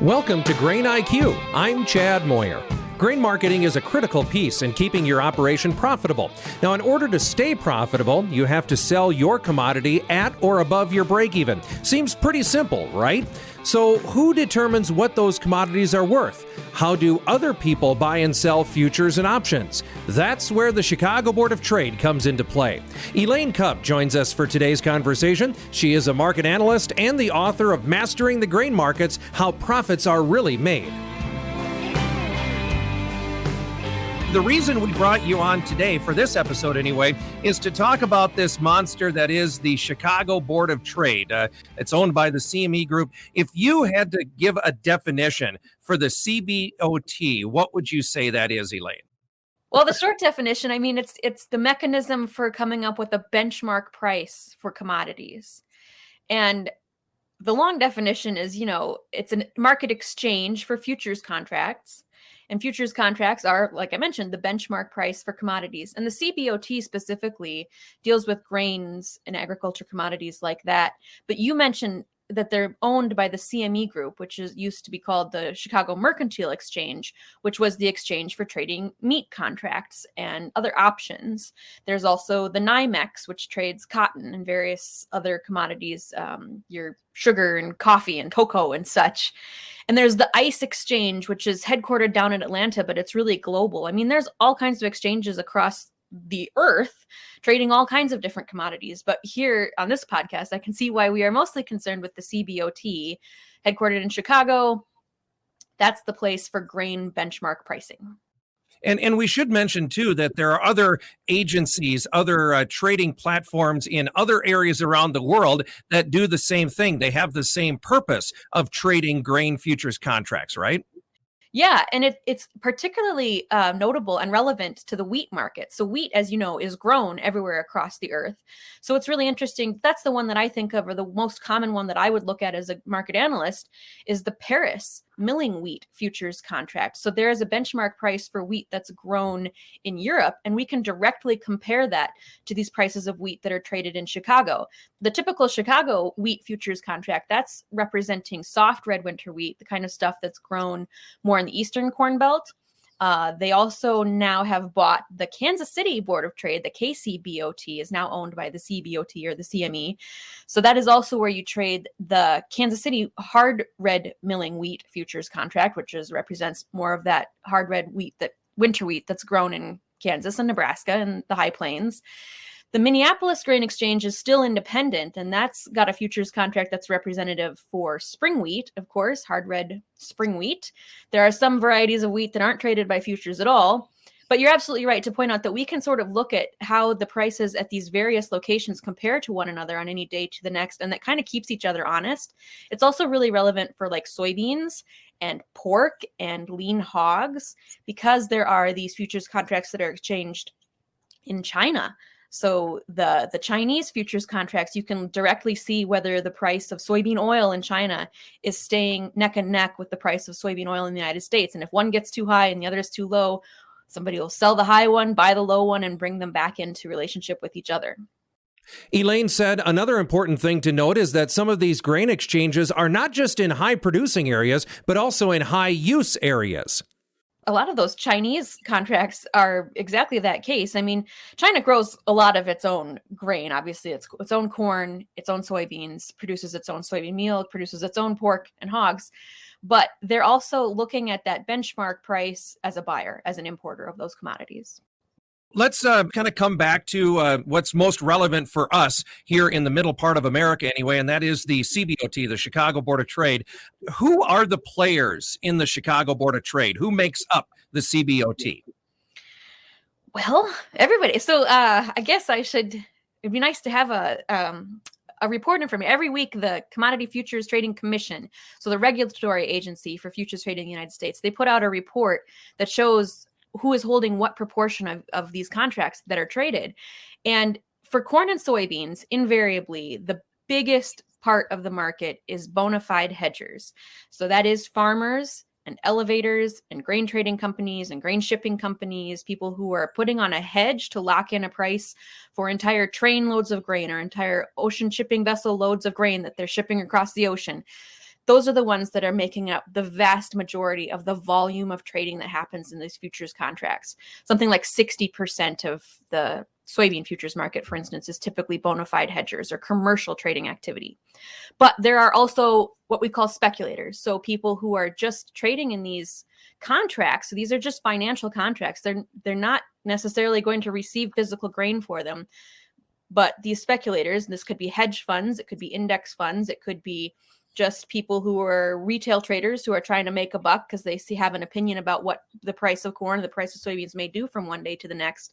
Welcome to Grain IQ. I'm Chad Moyer. Grain marketing is a critical piece in keeping your operation profitable. Now, in order to stay profitable, you have to sell your commodity at or above your break-even. Seems pretty simple, right? So who determines what those commodities are worth? How do other people buy and sell futures and options? That's where the Chicago Board of Trade comes into play. Elaine Kub joins us for today's conversation. She is a market analyst and the author of Mastering the Grain Markets: How Profits Are Really Made. The reason we brought you on today, for this episode anyway, is to talk about this monster that is the Chicago Board of Trade. It's owned by the CME Group. If you had to give a definition for the CBOT, what would you say that is, Elaine? Well, the short definition, it's the mechanism for coming up with a benchmark price for commodities. And the long definition is, it's a market exchange for futures contracts. And futures contracts are, like I mentioned, the benchmark price for commodities. And the CBOT specifically deals with grains and agriculture commodities like that. But you mentioned that they're owned by the CME Group, which used to be called the Chicago Mercantile Exchange, which was the exchange for trading meat contracts and other options. There's also the NYMEX, which trades cotton and various other commodities, your sugar and coffee and cocoa and such. And there's the ICE exchange, which is headquartered down in Atlanta, but it's really global. There's all kinds of exchanges across the earth trading all kinds of different commodities. But here on this podcast, I can see why we are mostly concerned with the CBOT, headquartered in Chicago. That's the place for grain benchmark pricing. And we should mention, too, that there are other agencies, other trading platforms in other areas around the world that do the same thing. They have the same purpose of trading grain futures contracts, right? Yeah, and it's particularly notable and relevant to the wheat market. So wheat, as you know, is grown everywhere across the earth. So it's really interesting. That's the one that I think of, or the most common one that I would look at as a market analyst, is the Paris milling wheat futures contract. So there is a benchmark price for wheat that's grown in Europe, and we can directly compare that to these prices of wheat that are traded in Chicago. The typical Chicago wheat futures contract, that's representing soft red winter wheat, the kind of stuff that's grown more in the Eastern Corn Belt. They also now have bought the Kansas City Board of Trade. The KCBOT is now owned by the CBOT or the CME. So that is also where you trade the Kansas City hard red milling wheat futures contract, which represents more of that hard red wheat, that winter wheat that's grown in Kansas and Nebraska and the High Plains. The Minneapolis Grain Exchange is still independent, and that's got a futures contract that's representative for spring wheat, of course, hard red spring wheat. There are some varieties of wheat that aren't traded by futures at all, but you're absolutely right to point out that we can sort of look at how the prices at these various locations compare to one another on any day to the next, and that kind of keeps each other honest. It's also really relevant for like soybeans and pork and lean hogs, because there are these futures contracts that are exchanged in China. So the Chinese futures contracts, you can directly see whether the price of soybean oil in China is staying neck and neck with the price of soybean oil in the United States. And if one gets too high and the other is too low, somebody will sell the high one, buy the low one, and bring them back into relationship with each other. Elaine said another important thing to note is that some of these grain exchanges are not just in high producing areas, but also in high use areas. A lot of those Chinese contracts are exactly that case. China grows a lot of its own grain. Obviously, it's its own corn, its own soybeans, produces its own soybean meal, produces its own pork and hogs. But they're also looking at that benchmark price as a buyer, as an importer of those commodities. Let's kind of come back to what's most relevant for us here in the middle part of America anyway, and that is the CBOT, the Chicago Board of Trade. Who are the players in the Chicago Board of Trade? Who makes up the CBOT? Well, everybody. So I guess it'd be nice to have a report from every week. The Commodity Futures Trading Commission, so the regulatory agency for futures trading in the United States, they put out a report that shows who is holding what proportion of these contracts that are traded. And for corn and soybeans, invariably, the biggest part of the market is bona fide hedgers. So that is farmers and elevators and grain trading companies and grain shipping companies, people who are putting on a hedge to lock in a price for entire train loads of grain or entire ocean shipping vessel loads of grain that they're shipping across the ocean. those are the ones that are making up the vast majority of the volume of trading that happens in these futures contracts. Something like 60% of the soybean futures market, for instance, is typically bona fide hedgers or commercial trading activity. But there are also what we call speculators. So people who are just trading in these contracts. So these are just financial contracts. They're not necessarily going to receive physical grain for them. But these speculators, this could be hedge funds, it could be index funds, it could be just people who are retail traders who are trying to make a buck because they have an opinion about what the price of corn or the price of soybeans may do from one day to the next.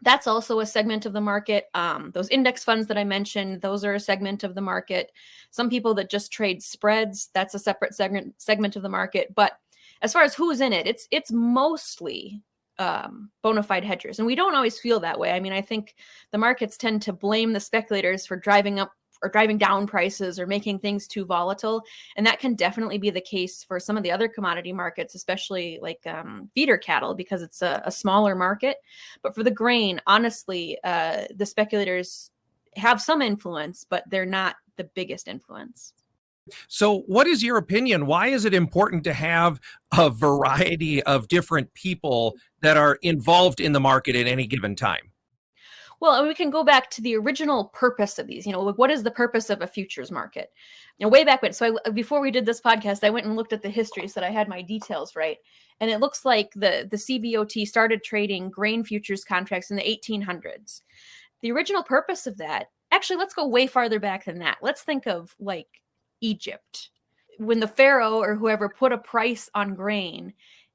That's also a segment of the market. Those index funds that I mentioned, those are a segment of the market. Some people that just trade spreads, that's a separate segment of the market. But as far as who's in it, it's mostly bona fide hedgers. And we don't always feel that way. I mean, I think the markets tend to blame the speculators for driving up or driving down prices or making things too volatile. And that can definitely be the case for some of the other commodity markets, especially like feeder cattle, because it's a smaller market. But for the grain, honestly, the speculators have some influence, but they're not the biggest influence. So what is your opinion? Why is it important to have a variety of different people that are involved in the market at any given time? Well, we can go back to the original purpose of these. Like what is the purpose of a futures market? Way back when, before we did this podcast, I went and looked at the history so that I had my details right. And it looks like the CBOT started trading grain futures contracts in the 1800s. The original purpose of that, actually, let's go way farther back than that. Let's think of like Egypt. When the pharaoh or whoever put a price on grain,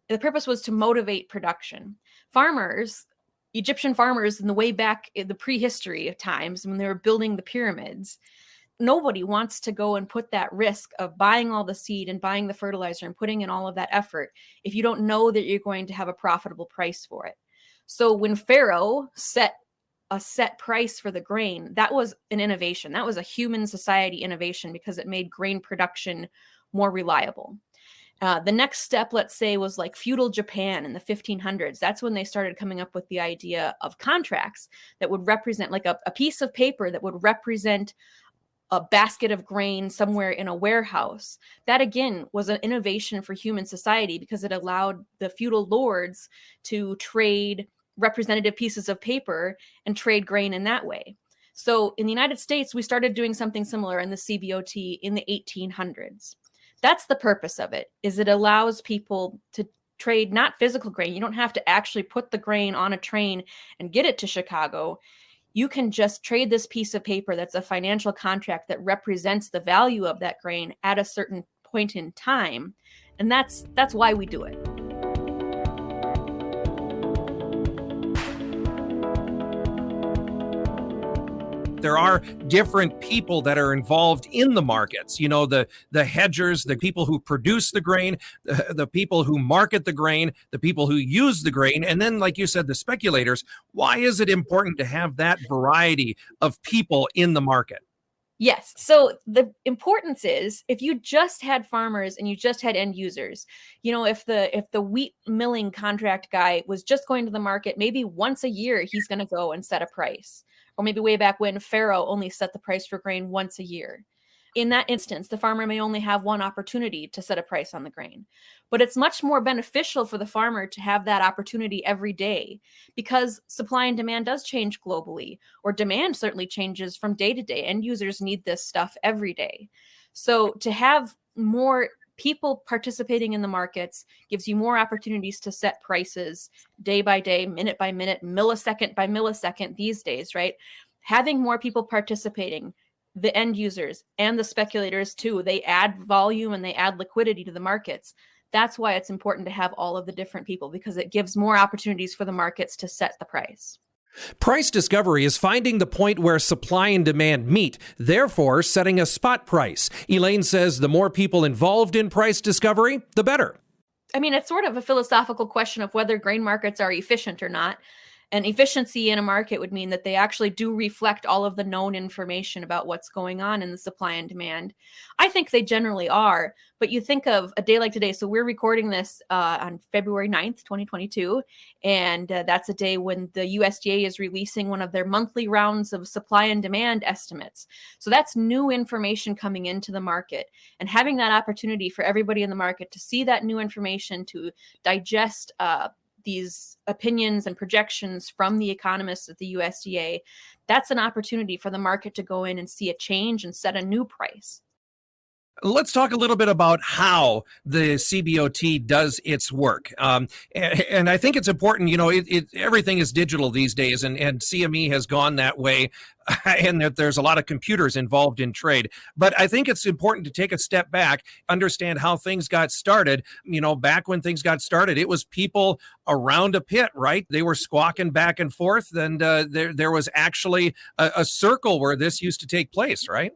the purpose was to motivate production. Egyptian farmers in the way back in the prehistory of times when they were building the pyramids, nobody wants to go and put that risk of buying all the seed and buying the fertilizer and putting in all of that effort if you don't know that you're going to have a profitable price for it. So when Pharaoh set a set price for the grain, that was an innovation. That was a human society innovation because it made grain production more reliable. The next step, let's say, was like feudal Japan in the 1500s. That's when they started coming up with the idea of contracts that would represent like a piece of paper that would represent a basket of grain somewhere in a warehouse. That, again, was an innovation for human society because it allowed the feudal lords to trade representative pieces of paper and trade grain in that way. So in the United States, we started doing something similar in the CBOT in the 1800s. That's the purpose of it, is it allows people to trade not physical grain. You don't have to actually put the grain on a train and get it to Chicago. You can just trade this piece of paper that's a financial contract that represents the value of that grain at a certain point in time. And that's why we do it. There are different people that are involved in the markets, the hedgers, the people who produce the grain, the people who market the grain, the people who use the grain, and then, like you said, the speculators. Why is it important to have that variety of people in the market? Yes. So the importance is if you just had farmers and you just had end users, if the wheat milling contract guy was just going to the market, maybe once a year, he's going to go and set a price. Or maybe way back when Pharaoh only set the price for grain once a year. In that instance, the farmer may only have one opportunity to set a price on the grain. But it's much more beneficial for the farmer to have that opportunity every day because supply and demand does change globally, or demand certainly changes from day to day. End users need this stuff every day. So to have more people participating in the markets gives you more opportunities to set prices day by day, minute by minute, millisecond by millisecond these days, right? Having more people participating, the end users and the speculators too, they add volume and they add liquidity to the markets. That's why it's important to have all of the different people because it gives more opportunities for the markets to set the price. Price discovery is finding the point where supply and demand meet, therefore setting a spot price. Elaine says the more people involved in price discovery, the better. I mean, it's sort of a philosophical question of whether grain markets are efficient or not. And efficiency in a market would mean that they actually do reflect all of the known information about what's going on in the supply and demand. I think they generally are, but you think of a day like today. So we're recording this on February 9th, 2022, and that's a day when the USDA is releasing one of their monthly rounds of supply and demand estimates. So that's new information coming into the market, and having that opportunity for everybody in the market to see that new information, to digest these opinions and projections from the economists at the USDA, that's an opportunity for the market to go in and see a change and set a new price. Let's talk a little bit about how the CBOT does its work. And I think it's important, everything is digital these days, and CME has gone that way, and that there's a lot of computers involved in trade. But I think it's important to take a step back, understand how things got started. Back when things got started, it was people around a pit, right? They were squawking back and forth, and there was actually a circle where this used to take place, right?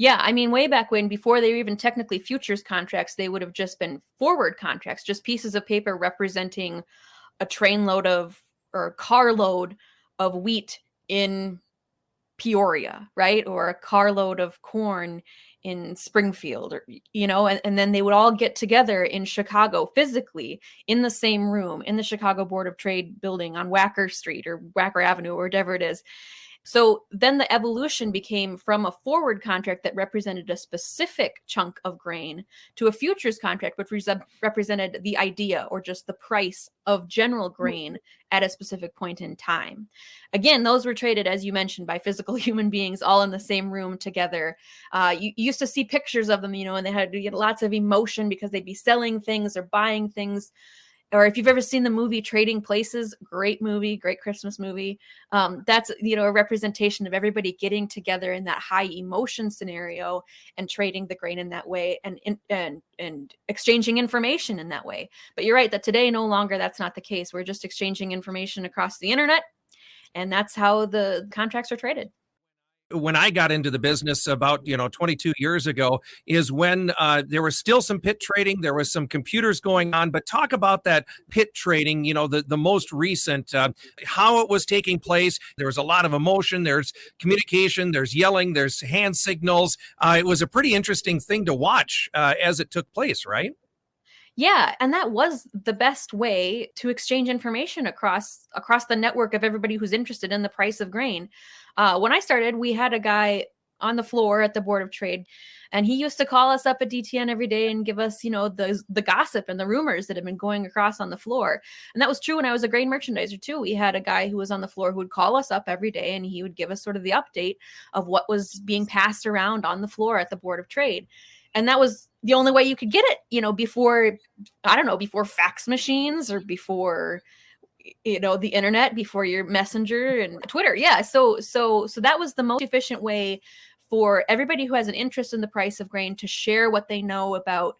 Yeah, I mean, way back when, before they were even technically futures contracts, they would have just been forward contracts, just pieces of paper representing a trainload of, or a carload of wheat in Peoria, right? Or a carload of corn in Springfield, or, and then they would all get together in Chicago physically in the same room in the Chicago Board of Trade building on Wacker Street or Wacker Avenue or whatever it is. So then the evolution became from a forward contract that represented a specific chunk of grain to a futures contract, which represented the idea or just the price of general grain at a specific point in time. Again, those were traded, as you mentioned, by physical human beings all in the same room together. You used to see pictures of them, and they had to get lots of emotion because they'd be selling things or buying things. Or if you've ever seen the movie Trading Places, great movie, great Christmas movie. That's, a representation of everybody getting together in that high emotion scenario and trading the grain in that way, and exchanging information in that way. But you're right that today, no longer that's not the case. We're just exchanging information across the internet, and that's how the contracts are traded. When I got into the business about 22 years ago is when there was still some pit trading. There was some computers going on, but talk about that pit trading, the most recent, how it was taking place. There was a lot of emotion. There's communication, there's yelling, there's hand signals. It was a pretty interesting thing to watch as it took place, right? Yeah, and that was the best way to exchange information across the network of everybody who's interested in the price of grain. When I started, we had a guy on the floor at the Board of Trade, and he used to call us up at DTN every day and give us, the gossip and the rumors that had been going across on the floor. And that was true when I was a grain merchandiser too. We had a guy who was on the floor who would call us up every day, and he would give us sort of the update of what was being passed around on the floor at the Board of Trade. And that was the only way you could get it, before fax machines or before, the internet, before your Messenger and Twitter. Yeah. So that was the most efficient way for everybody who has an interest in the price of grain to share what they know about.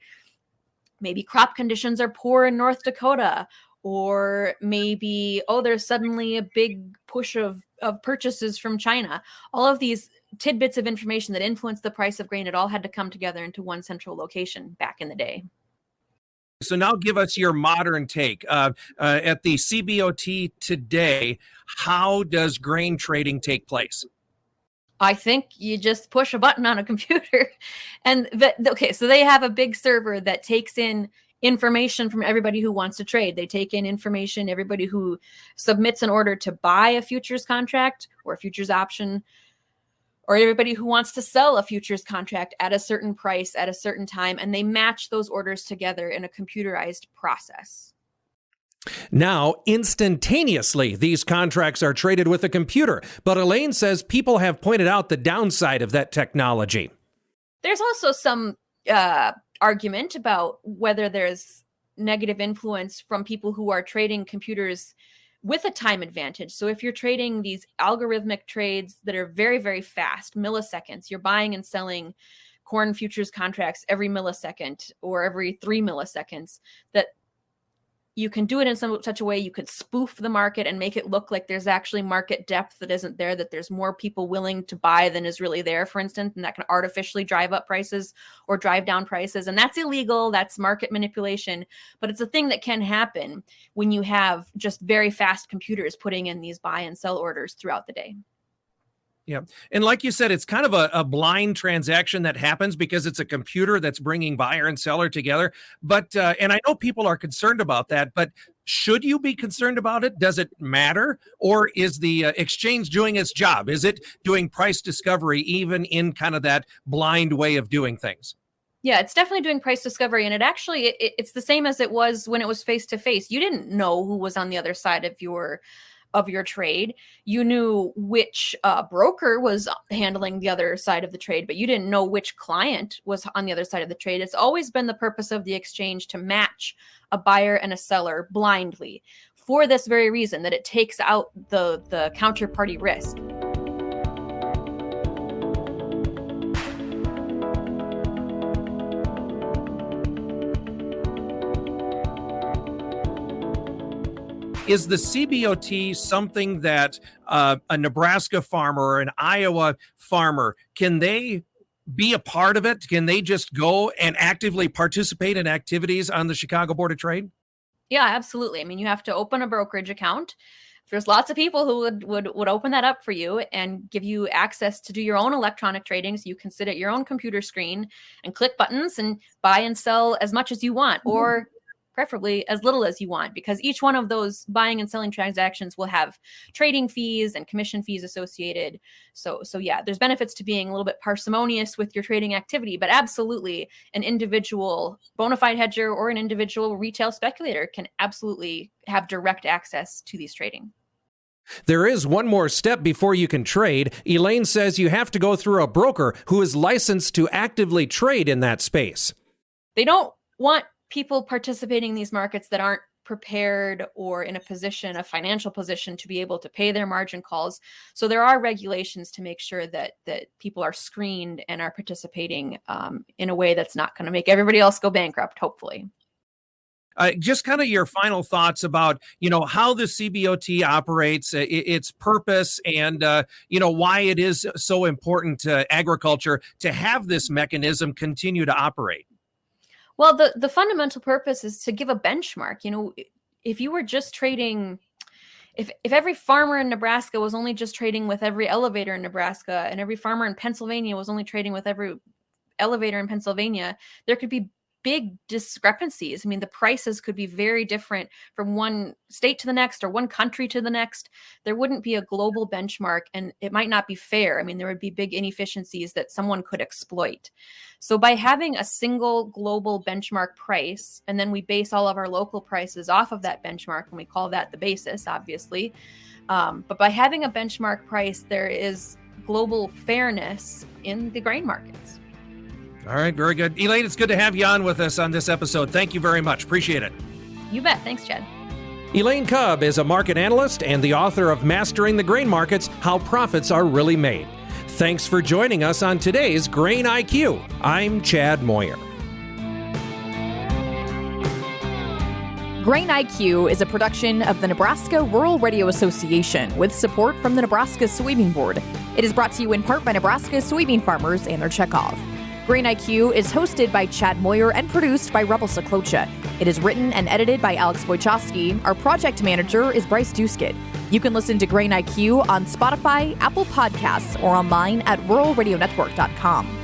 Maybe crop conditions are poor in North Dakota, or maybe, there's suddenly a big push of purchases from China. All of these tidbits of information that influence the price of grain, it all had to come together into one central location back in the day. So now give us your modern take. At the CBOT today, how does grain trading take place? I think you just push a button on a computer and so they have a big server that takes in information from everybody who wants to trade. They take in information, everybody who submits an order to buy a futures contract or a futures option, or everybody who wants to sell a futures contract at a certain price at a certain time, and they match those orders together in a computerized process. Now, instantaneously, these contracts are traded with a computer, but Elaine says people have pointed out the downside of that technology. There's also some argument about whether there's negative influence from people who are trading computers with a time advantage. So if you're trading these algorithmic trades that are very, very fast, milliseconds, you're buying and selling corn futures contracts every millisecond or every 3 milliseconds, that You can do it in such a way you could spoof the market and make it look like there's actually market depth that isn't there, that there's more people willing to buy than is really there, for instance, and that can artificially drive up prices or drive down prices. And that's illegal. That's market manipulation. But it's a thing that can happen when you have just very fast computers putting in these buy and sell orders throughout the day. Yeah. And like you said, it's kind of a blind transaction that happens because it's a computer that's bringing buyer and seller together. But, and I know people are concerned about that, but should you be concerned about it? Does it matter? Or is the exchange doing its job? Is it doing price discovery even in kind of that blind way of doing things? Yeah, it's definitely doing price discovery. And it's the same as it was when it was face to face. You didn't know who was on the other side of your trade. You knew which broker was handling the other side of the trade, but you didn't know which client was on the other side of the trade. It's always been the purpose of the exchange to match a buyer and a seller blindly for this very reason, that it takes out the counterparty risk. Is the CBOT something that a Nebraska farmer or an Iowa farmer, can they be a part of it? Can they just go and actively participate in activities on the Chicago Board of Trade? Yeah, absolutely. I mean, you have to open a brokerage account. There's lots of people who would open that up for you and give you access to do your own electronic trading. So you can sit at your own computer screen and click buttons and buy and sell as much as you want, or preferably as little as you want, because each one of those buying and selling transactions will have trading fees and commission fees associated. So yeah, there's benefits to being a little bit parsimonious with your trading activity, but absolutely an individual bona fide hedger or an individual retail speculator can absolutely have direct access to these trading. There is one more step before you can trade. Elaine says you have to go through a broker who is licensed to actively trade in that space. They don't want people participating in these markets that aren't prepared or in a financial position to be able to pay their margin calls. So there are regulations to make sure that people are screened and are participating in a way that's not going to make everybody else go bankrupt, hopefully. Just kind of your final thoughts about, how the CBOT operates, its purpose, and, why it is so important to agriculture to have this mechanism continue to operate. Well, the fundamental purpose is to give a benchmark. If you were just trading, if every farmer in Nebraska was only just trading with every elevator in Nebraska, and every farmer in Pennsylvania was only trading with every elevator in Pennsylvania, there could be big discrepancies. I mean, the prices could be very different from one state to the next or one country to the next. There wouldn't be a global benchmark, and it might not be fair. I mean, there would be big inefficiencies that someone could exploit. So by having a single global benchmark price, and then we base all of our local prices off of that benchmark, and we call that the basis, obviously. But by having a benchmark price, there is global fairness in the grain markets. All right, very good. Elaine, it's good to have you on with us on this episode. Thank you very much. Appreciate it. You bet. Thanks, Chad. Elaine Kub is a market analyst and the author of Mastering the Grain Markets, How Profits Are Really Made. Thanks for joining us on today's Grain IQ. I'm Chad Moyer. Grain IQ is a production of the Nebraska Rural Radio Association with support from the Nebraska Soybean Board. It is brought to you in part by Nebraska soybean farmers and their checkoff. Grain IQ is hosted by Chad Moyer and produced by Rebel Saklocha. It is written and edited by Alex Wojcicki. Our project manager is Bryce Duskett. You can listen to Grain IQ on Spotify, Apple Podcasts, or online at ruralradionetwork.com.